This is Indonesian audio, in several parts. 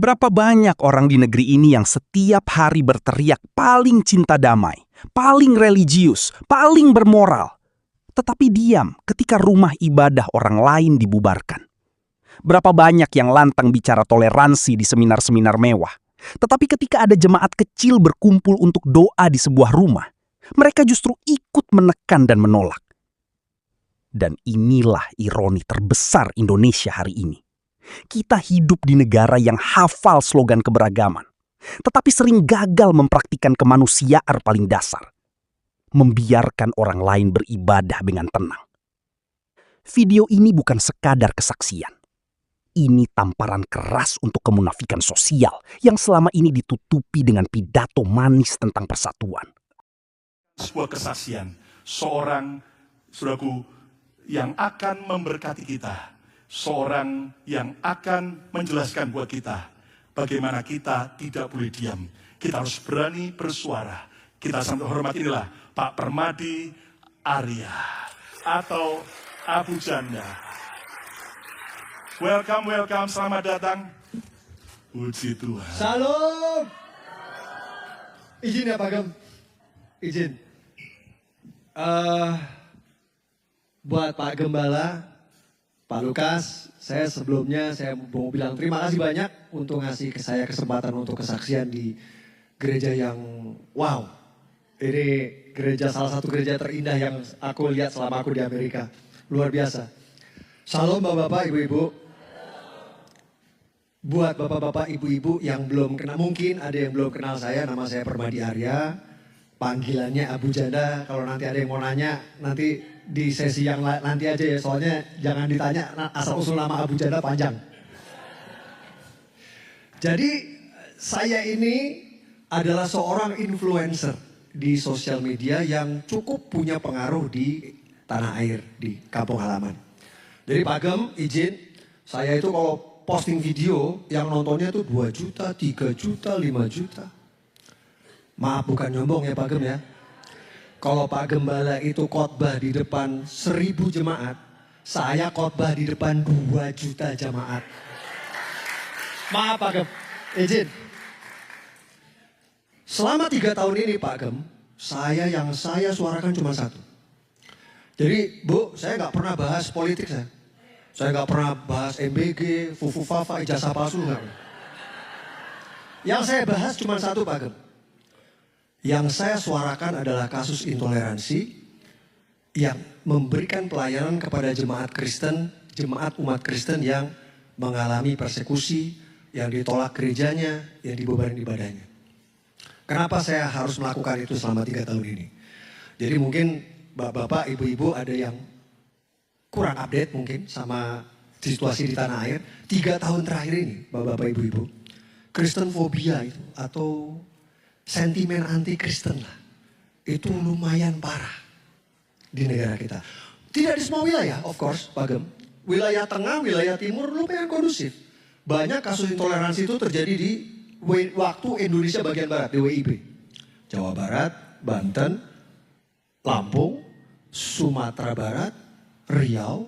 Berapa banyak orang di negeri ini yang setiap hari berteriak paling cinta damai, paling religius, paling bermoral, tetapi diam ketika rumah ibadah orang lain dibubarkan. Berapa banyak yang lantang bicara toleransi di seminar-seminar mewah, tetapi ketika ada jemaat kecil berkumpul untuk doa di sebuah rumah, mereka justru ikut menekan dan menolak. Dan inilah ironi terbesar Indonesia hari ini. Kita hidup di negara yang hafal slogan keberagaman, tetapi sering gagal mempraktikkan kemanusiaan paling dasar. Membiarkan orang lain beribadah dengan tenang. Video ini bukan sekadar kesaksian. Ini tamparan keras untuk kemunafikan sosial yang selama ini ditutupi dengan pidato manis tentang persatuan. Sebuah kesaksian, seorang saudaraku yang akan memberkati kita. Seorang yang akan menjelaskan buat kita bagaimana kita tidak boleh diam. Kita harus berani bersuara. Kita sangat hormat inilah Pak Permadi Arya atau Abu Janda. Welcome, welcome, selamat datang. Puji Tuhan. Salam. Izin ya Pak Gem. Izin. Buat Pak Gembala, Pak Lukas, saya sebelumnya mau bilang terima kasih banyak untuk ngasih ke saya kesempatan untuk kesaksian di gereja yang wow. Ini gereja salah satu gereja terindah yang aku lihat selama aku di Amerika. Luar biasa. Salam Bapak-bapak, Ibu-ibu. Buat Bapak-bapak, Ibu-ibu yang belum kenal, mungkin ada yang belum kenal saya, nama saya Permadi Arya. Panggilannya Abu Janda, kalau nanti ada yang mau nanya, nanti di sesi yang nanti aja ya, soalnya jangan ditanya asal usul nama Abu Janda panjang. Jadi saya ini adalah seorang influencer di sosial media yang cukup punya pengaruh di tanah air, di kampung halaman. Jadi Pak Gem izin, saya itu kalau posting video yang nontonnya tuh 2 juta, 3 juta, 5 juta. Maaf bukan nyombong ya Pak Gem ya. Kalau Pak Gembala itu khotbah di depan 1000 jemaat, saya khotbah di depan 2 juta jemaat. Maaf Pak Gem, izin. Selama 3 tahun ini Pak Gem, yang saya suarakan cuma satu. Jadi Bu, saya nggak pernah bahas politik saya. Saya nggak pernah bahas MBG, Fufu Fafa, ijazah palsu nggak. Yang saya bahas cuma satu Pak Gem. Yang saya suarakan adalah kasus intoleransi yang memberikan pelayanan kepada jemaat Kristen, jemaat umat Kristen yang mengalami persekusi, yang ditolak gerejanya, yang dibubarin ibadahnya. Kenapa saya harus melakukan itu selama 3 tahun ini? Jadi mungkin bapak-bapak, ibu-ibu ada yang kurang update mungkin sama situasi di tanah air. 3 tahun terakhir ini, bapak-bapak, ibu-ibu, Kristen fobia itu atau sentimen anti-Kristen lah, itu lumayan parah di negara kita. Tidak di semua wilayah, of course, Pak Gem. Wilayah tengah, wilayah timur lumayan kondusif. Banyak kasus intoleransi itu terjadi di waktu Indonesia bagian barat, di WIB. Jawa Barat, Banten, Lampung, Sumatera Barat, Riau,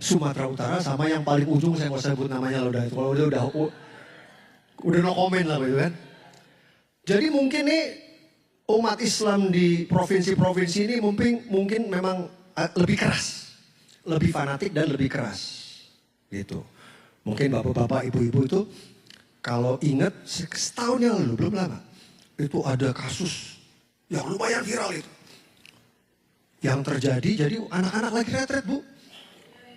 Sumatera Utara, sama yang paling ujung saya nggak sebut namanya loh, kalau udah no comment lah gitu kan. Jadi mungkin nih umat Islam di provinsi-provinsi ini mungkin memang lebih keras, lebih fanatik dan lebih keras, gitu. Mungkin bapak-bapak, ibu-ibu itu kalau ingat setahun yang lalu belum lama itu ada kasus yang lumayan viral itu, yang terjadi. Jadi anak-anak lagi retret Bu,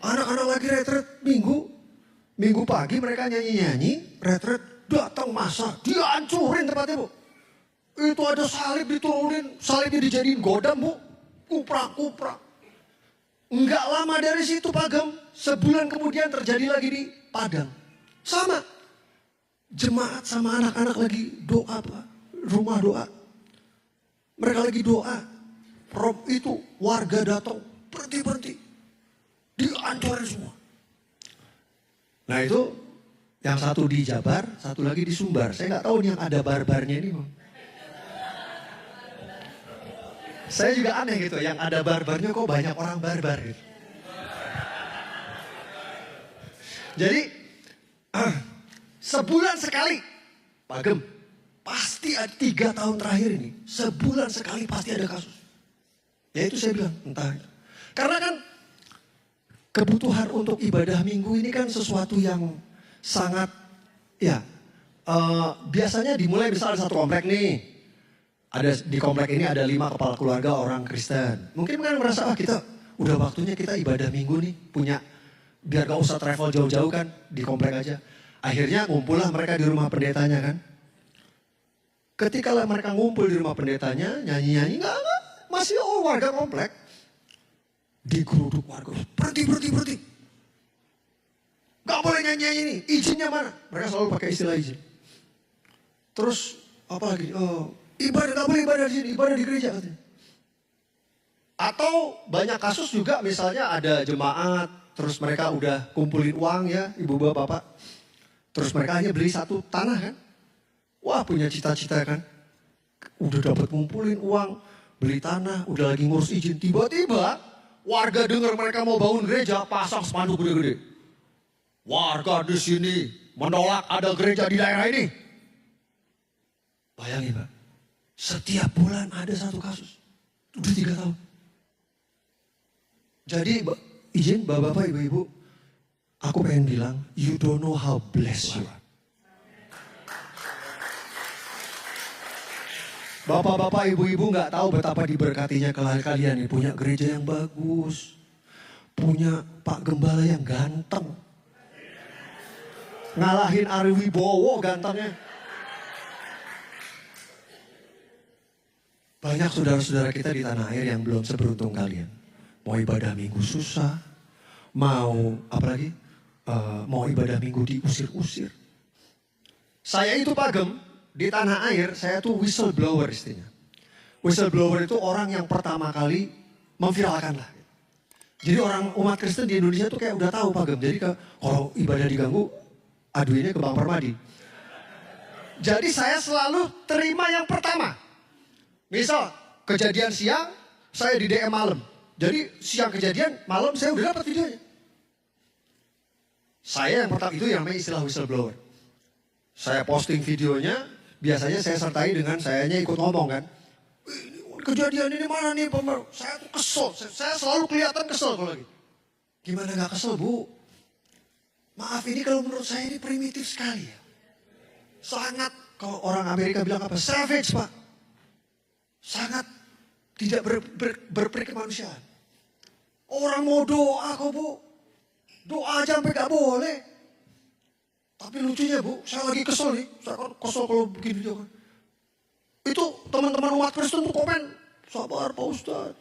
anak-anak lagi retret minggu pagi mereka nyanyi-nyanyi retret. Datang masa, dia hancurin tempatnya Bu. Itu ada salib diturunin, salibnya dijadiin godam Bu. Kuprak-kuprak. Enggak lama dari situ Pak Gem, sebulan kemudian terjadi lagi di Padang. Sama. Jemaat sama anak-anak lagi doa Pak. Rumah doa. Mereka lagi doa. Rob itu warga datang, berhenti. Dihancurin semua. Nah itu yang satu di Jabar, satu lagi di Sumbar. Saya nggak tahu nih yang ada barbarnya ini. Saya juga aneh gitu, yang ada barbarnya kok banyak orang barbar gitu. Jadi Sebulan sekali. Pak Gem, pasti ada 3 tahun terakhir ini. Sebulan sekali pasti ada kasus. Ya itu saya bilang, entah. Karena kan kebutuhan untuk ibadah minggu ini kan sesuatu yang sangat, ya biasanya dimulai misalnya satu komplek nih. Di komplek ini ada 5 kepala keluarga orang Kristen. Mungkin kan merasa, kita udah waktunya kita ibadah minggu nih. Biar gak usah travel jauh-jauh kan, di komplek aja. Akhirnya ngumpullah mereka di rumah pendetanya kan. Ketika mereka ngumpul di rumah pendetanya, nyanyi-nyanyi, enggak. Masih warga komplek. Digeruduk warga, berhenti. Gak boleh nyanyi-nyanyi ini, izinnya mana? Mereka selalu pakai istilah izin. Terus, apa lagi? Ibadah, gak boleh ibadah di sini, ibadah di gereja katanya. Atau banyak kasus juga misalnya ada jemaat, terus mereka udah kumpulin uang ya, ibu bapak. Terus mereka hanya beli 1 tanah kan. Wah punya cita-cita kan. Udah dapat ngumpulin uang, beli tanah, udah lagi ngurus izin. Tiba-tiba warga dengar mereka mau bangun gereja, pasang spanduk gede-gede. Warga di sini menolak ada gereja di daerah ini. Bayangin Pak, setiap bulan ada 1 kasus. Udah 3 tahun. Jadi izin bapak-bapak, ibu-ibu, aku pengen bilang, you don't know how blessed you are. Bapak-bapak, ibu-ibu gak tahu betapa diberkatinya kalian nih. Punya gereja yang bagus. Punya Pak Gembala yang ganteng. Ngalahin Ari Wibowo gantengnya. Banyak saudara-saudara kita di tanah air yang belum seberuntung kalian. Mau ibadah minggu susah. Mau ibadah minggu diusir-usir. Saya itu Pak Gem, di tanah air saya tuh whistleblower istilahnya. Whistleblower itu orang yang pertama kali memviralkan lah. Jadi orang umat Kristen di Indonesia tuh kayak udah tahu Pak Gem. Jadi kalau ibadah diganggu, aduinnya ke Bang Permadi. Jadi saya selalu terima yang pertama. Misal kejadian siang, saya di DM malam. Jadi siang kejadian, malam saya udah dapat videonya. Saya yang pertama itu yang namanya istilah whistleblower. Saya posting videonya, biasanya saya sertai dengan sayanya ikut ngomong kan. Kejadian ini mana nih Pak? Saya tuh kesel, saya selalu kelihatan kesel kalau lagi. Gimana gak kesel Bu? Maaf ini kalau menurut saya ini primitif sekali ya. Sangat, kalau orang Amerika bilang apa? Savage Pak. Sangat tidak berperkemanusiaan. Orang mau doa kok Bu. Doa aja sampai gak boleh. Tapi lucunya Bu, saya lagi kesel nih. Saya kan kesel kalau begini juga. Itu teman-teman umat Kristen tuh komen, sabar Pak Ustadz.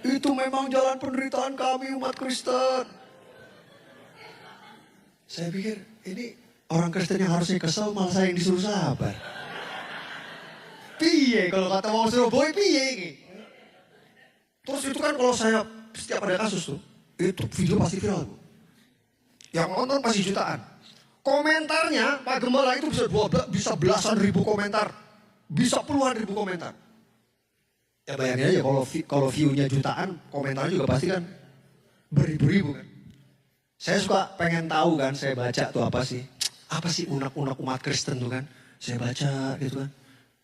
Itu memang jalan penderitaan kami umat Kristen. Saya pikir ini orang Kristen yang harusnya kesel malah saya yang disuruh sabar. Piye kalau kata mau Surabaya piye ini. Terus itu kan kalau saya setiap ada kasus tuh, itu video pasti viral Bu. Yang nonton pasti jutaan. Komentarnya Pak Gembala itu bisa belasan ribu komentar. Bisa puluhan ribu komentar. Ya bayangin aja kalau view-nya jutaan, komentarnya juga pasti kan beribu-ribu kan. Saya suka pengen tahu kan, saya baca tuh apa sih unek-unek umat Kristen tuh kan. Saya baca gitu kan.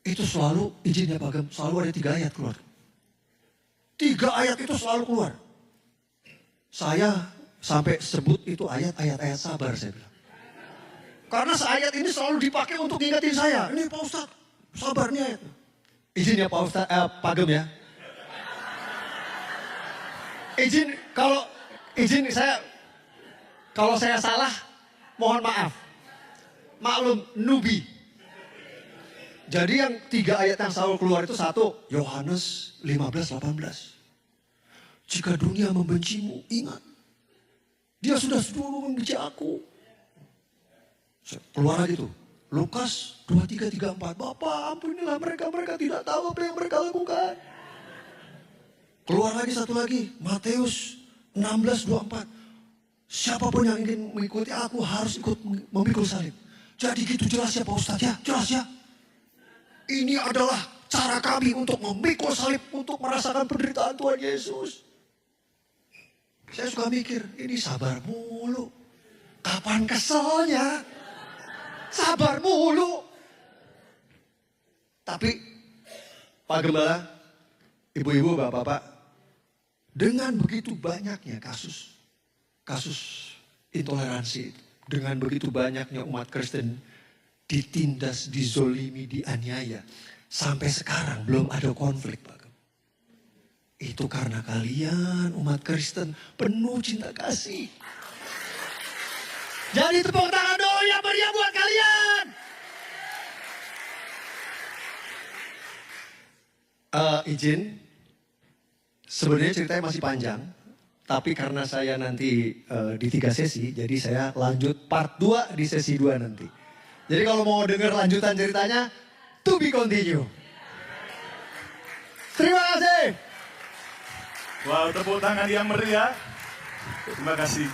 Itu selalu izinnya Pak Gem, selalu ada 3 ayat keluar. 3 ayat itu selalu keluar. Saya sampai sebut itu ayat-ayat sabar saya bilang. Karena ayat ini selalu dipakai untuk ngingetin saya. Ini Pak Ustadz, sabar nih ayat. Izin ya Pak Ustadz, Pak Gem ya. Kalau saya salah, mohon maaf. Maklum, nubi. Jadi yang 3 ayat yang selalu keluar itu 1, Yohanes 15:18. Jika dunia membencimu, ingat. Dia sudah dulu membenci aku. Keluar lagi tuh. Lukas 23:34. Bapak ampunilah mereka tidak tahu apa yang mereka lakukan. Keluar lagi satu lagi. Matius 16:24. Siapapun yang ingin mengikuti aku harus ikut memikul salib. Jadi gitu jelas ya Pak Ustadz ya. Jelas ya. Ini adalah cara kami untuk memikul salib. Untuk merasakan penderitaan Tuhan Yesus. Saya suka mikir ini sabar mulu. Kapan keselnya? Sabar mulu. Tapi Pak Gembala, ibu-ibu, bapak-bapak, dengan begitu banyaknya kasus intoleransi, dengan begitu banyaknya umat Kristen ditindas, dizolimi, dianiaya, sampai sekarang belum ada konflik, Pak. Itu karena kalian umat Kristen penuh cinta kasih. Jadi tepuk tangan dulu yang meriah buat kalian. Izin, sebenarnya ceritanya masih panjang, tapi karena saya nanti di 3 sesi, jadi saya lanjut part 2 di sesi 2 nanti. Jadi kalau mau dengar lanjutan ceritanya, to be continue. Terima kasih. Wow, tepuk tangan yang meriah. Terima kasih.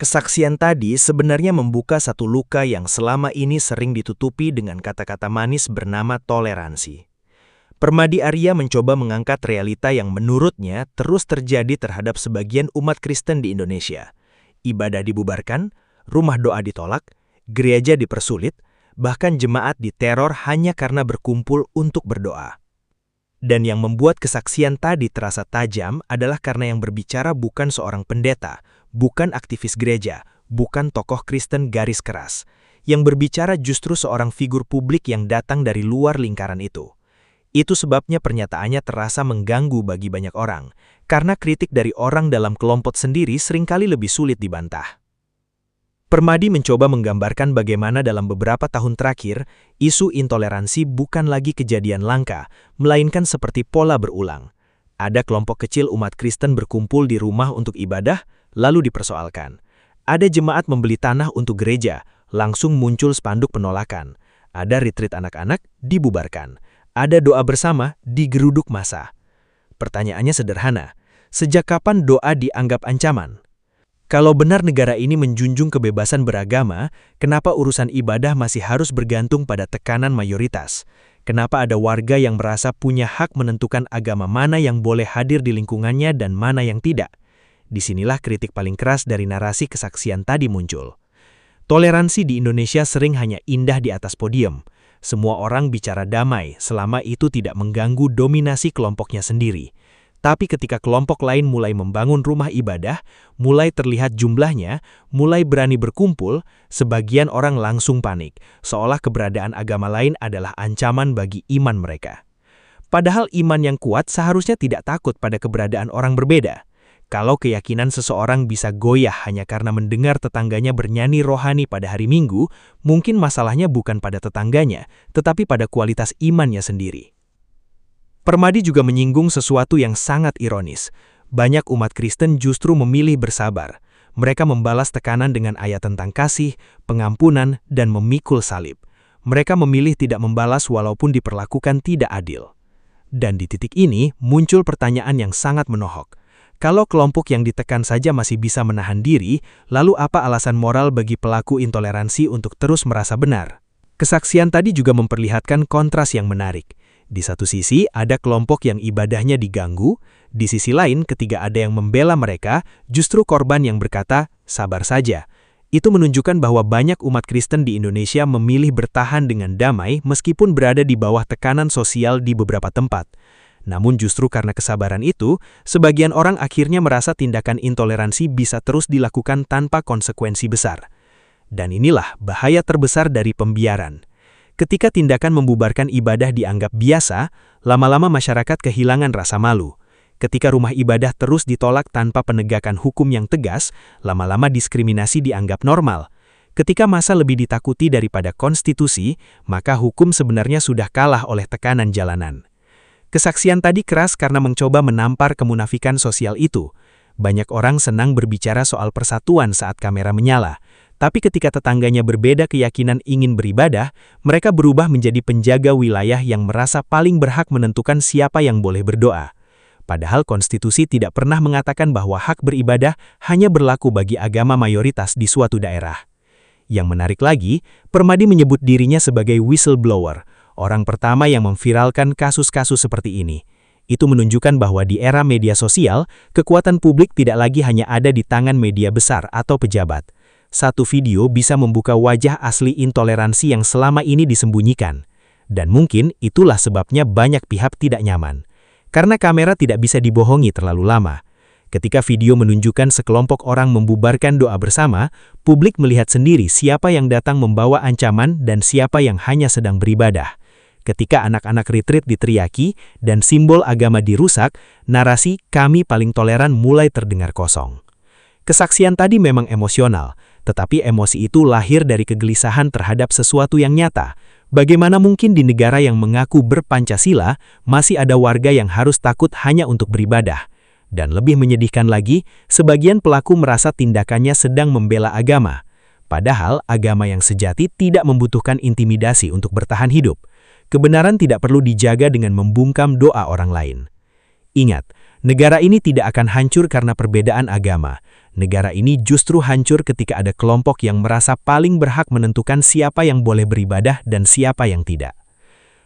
Kesaksian tadi sebenarnya membuka satu luka yang selama ini sering ditutupi dengan kata-kata manis bernama toleransi. Permadi Arya mencoba mengangkat realita yang menurutnya terus terjadi terhadap sebagian umat Kristen di Indonesia. Ibadah dibubarkan, rumah doa ditolak, gereja dipersulit, bahkan jemaat diteror hanya karena berkumpul untuk berdoa. Dan yang membuat kesaksian tadi terasa tajam adalah karena yang berbicara bukan seorang pendeta, bukan aktivis gereja, bukan tokoh Kristen garis keras. Yang berbicara justru seorang figur publik yang datang dari luar lingkaran itu. Itu sebabnya pernyataannya terasa mengganggu bagi banyak orang, karena kritik dari orang dalam kelompok sendiri seringkali lebih sulit dibantah. Permadi mencoba menggambarkan bagaimana dalam beberapa tahun terakhir, isu intoleransi bukan lagi kejadian langka, melainkan seperti pola berulang. Ada kelompok kecil umat Kristen berkumpul di rumah untuk ibadah, lalu dipersoalkan. Ada jemaat membeli tanah untuk gereja, langsung muncul spanduk penolakan. Ada retreat anak-anak, dibubarkan. Ada doa bersama, digeruduk massa. Pertanyaannya sederhana, sejak kapan doa dianggap ancaman? Kalau benar negara ini menjunjung kebebasan beragama, kenapa urusan ibadah masih harus bergantung pada tekanan mayoritas? Kenapa ada warga yang merasa punya hak menentukan agama mana yang boleh hadir di lingkungannya dan mana yang tidak? Disinilah kritik paling keras dari narasi kesaksian tadi muncul. Toleransi di Indonesia sering hanya indah di atas podium. Semua orang bicara damai selama itu tidak mengganggu dominasi kelompoknya sendiri. Tapi ketika kelompok lain mulai membangun rumah ibadah, mulai terlihat jumlahnya, mulai berani berkumpul, sebagian orang langsung panik, seolah keberadaan agama lain adalah ancaman bagi iman mereka. Padahal iman yang kuat seharusnya tidak takut pada keberadaan orang berbeda. Kalau keyakinan seseorang bisa goyah hanya karena mendengar tetangganya bernyanyi rohani pada hari Minggu, mungkin masalahnya bukan pada tetangganya, tetapi pada kualitas imannya sendiri. Permadi juga menyinggung sesuatu yang sangat ironis. Banyak umat Kristen justru memilih bersabar. Mereka membalas tekanan dengan ayat tentang kasih, pengampunan, dan memikul salib. Mereka memilih tidak membalas walaupun diperlakukan tidak adil. Dan di titik ini muncul pertanyaan yang sangat menohok. Kalau kelompok yang ditekan saja masih bisa menahan diri, lalu apa alasan moral bagi pelaku intoleransi untuk terus merasa benar? Kesaksian tadi juga memperlihatkan kontras yang menarik. Di satu sisi, ada kelompok yang ibadahnya diganggu, di sisi lain ketika ada yang membela mereka, justru korban yang berkata, sabar saja. Itu menunjukkan bahwa banyak umat Kristen di Indonesia memilih bertahan dengan damai meskipun berada di bawah tekanan sosial di beberapa tempat. Namun justru karena kesabaran itu, sebagian orang akhirnya merasa tindakan intoleransi bisa terus dilakukan tanpa konsekuensi besar. Dan inilah bahaya terbesar dari pembiaran. Ketika tindakan membubarkan ibadah dianggap biasa, lama-lama masyarakat kehilangan rasa malu. Ketika rumah ibadah terus ditolak tanpa penegakan hukum yang tegas, lama-lama diskriminasi dianggap normal. Ketika massa lebih ditakuti daripada konstitusi, maka hukum sebenarnya sudah kalah oleh tekanan jalanan. Kesaksian tadi keras karena mencoba menampar kemunafikan sosial itu. Banyak orang senang berbicara soal persatuan saat kamera menyala. Tapi ketika tetangganya berbeda keyakinan ingin beribadah, mereka berubah menjadi penjaga wilayah yang merasa paling berhak menentukan siapa yang boleh berdoa. Padahal konstitusi tidak pernah mengatakan bahwa hak beribadah hanya berlaku bagi agama mayoritas di suatu daerah. Yang menarik lagi, Permadi menyebut dirinya sebagai whistleblower, orang pertama yang memviralkan kasus-kasus seperti ini. Itu menunjukkan bahwa di era media sosial, kekuatan publik tidak lagi hanya ada di tangan media besar atau pejabat. Satu video bisa membuka wajah asli intoleransi yang selama ini disembunyikan. Dan mungkin itulah sebabnya banyak pihak tidak nyaman. Karena kamera tidak bisa dibohongi terlalu lama. Ketika video menunjukkan sekelompok orang membubarkan doa bersama, publik melihat sendiri siapa yang datang membawa ancaman dan siapa yang hanya sedang beribadah. Ketika anak-anak retreat diteriaki dan simbol agama dirusak, narasi "kami paling toleran" mulai terdengar kosong. Kesaksian tadi memang emosional, tetapi emosi itu lahir dari kegelisahan terhadap sesuatu yang nyata. Bagaimana mungkin di negara yang mengaku berPancasila, masih ada warga yang harus takut hanya untuk beribadah? Dan lebih menyedihkan lagi, sebagian pelaku merasa tindakannya sedang membela agama. Padahal agama yang sejati tidak membutuhkan intimidasi untuk bertahan hidup. Kebenaran tidak perlu dijaga dengan membungkam doa orang lain. Ingat, negara ini tidak akan hancur karena perbedaan agama. Negara ini justru hancur ketika ada kelompok yang merasa paling berhak menentukan siapa yang boleh beribadah dan siapa yang tidak.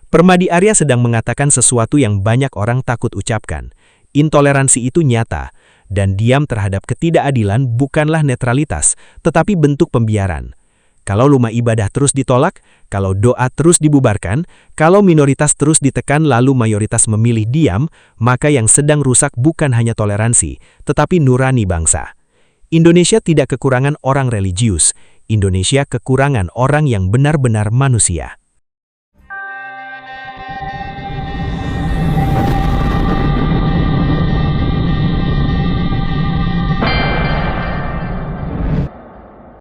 Permadi Arya sedang mengatakan sesuatu yang banyak orang takut ucapkan. Intoleransi itu nyata, dan diam terhadap ketidakadilan bukanlah netralitas, tetapi bentuk pembiaran. Kalau rumah ibadah terus ditolak, kalau doa terus dibubarkan, kalau minoritas terus ditekan lalu mayoritas memilih diam, maka yang sedang rusak bukan hanya toleransi, tetapi nurani bangsa. Indonesia tidak kekurangan orang religius, Indonesia kekurangan orang yang benar-benar manusia.